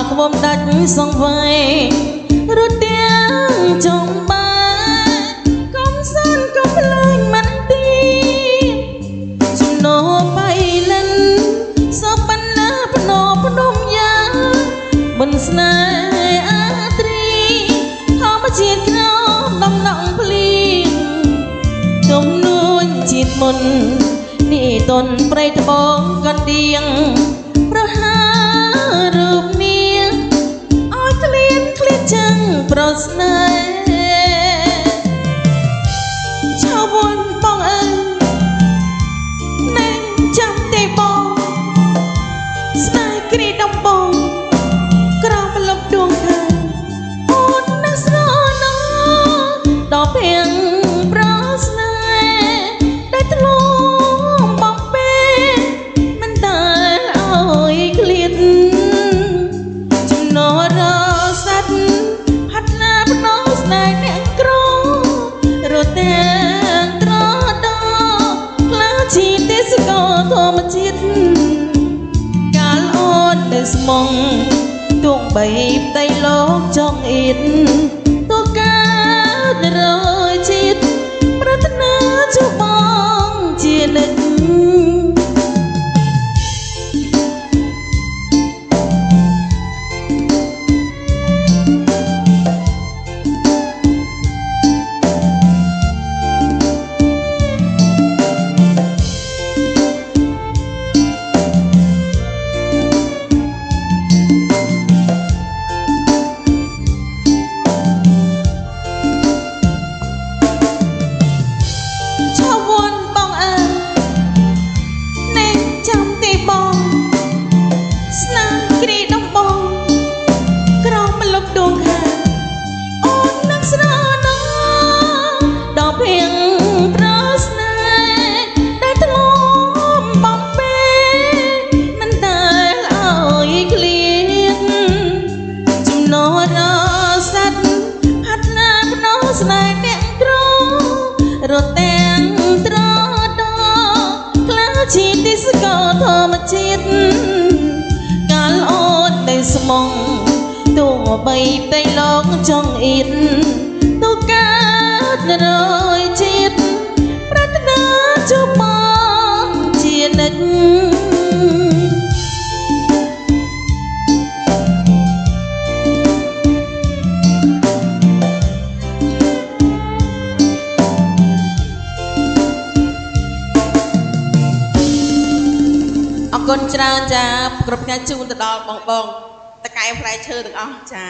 ក្បំដាច់សងវែងរត់ទាំងចង់បានកុំសានកុំភ្លេចមិនទីចំណោបៃលិនសពណាភ្នោភ្នំយ៉ាងមិនស្នេហ៍អាត្រីធម្មជាតិក្រដំណងភ្លៀងទំនួញជាតិមុននេះតនប្រៃត្បូងកណ្ដៀងប្រហារូបនាងឲ្យក្លៀនក្លៀនចឹងប្រស្នេហ៍ឆាវន់បងអើយណែចាំទេបងស្នេហ៍គ្រីដំបងក្រំលំដួងខាងអូនណាស់ស្រណោដល់ភៀងប្រស្នេហ៍ដែលធ្លាប់បងពេលមិនដែលឲ្យក្លៀនចំណោរស័តហាត់ណាភ្នោស្នេហ៍អ្នកក្ររត់ទាំងត្រដោក្លាជីទេសកលធម្មជាតិកាលអូននៅស្មងទោះបីផ្ទៃលោកចង់អៀតទោះកើតរយជាតិប្រាថ្នាជួបបងជានិច្ចរត់ទាំងត្រដោក្លាជីទេសកលធម្មជាតិកាលអូននៅស្មងទោះបីផ្ទៃលោកចង់អៀតទោះកើតរយជាតិប្រាថ្នាជួបបងជានិច្ចអរគុណច្រើនចាគ្រប់ផ្នែកជូនទៅដល់បងតកែផ្លែឈើទាំងអស់ចា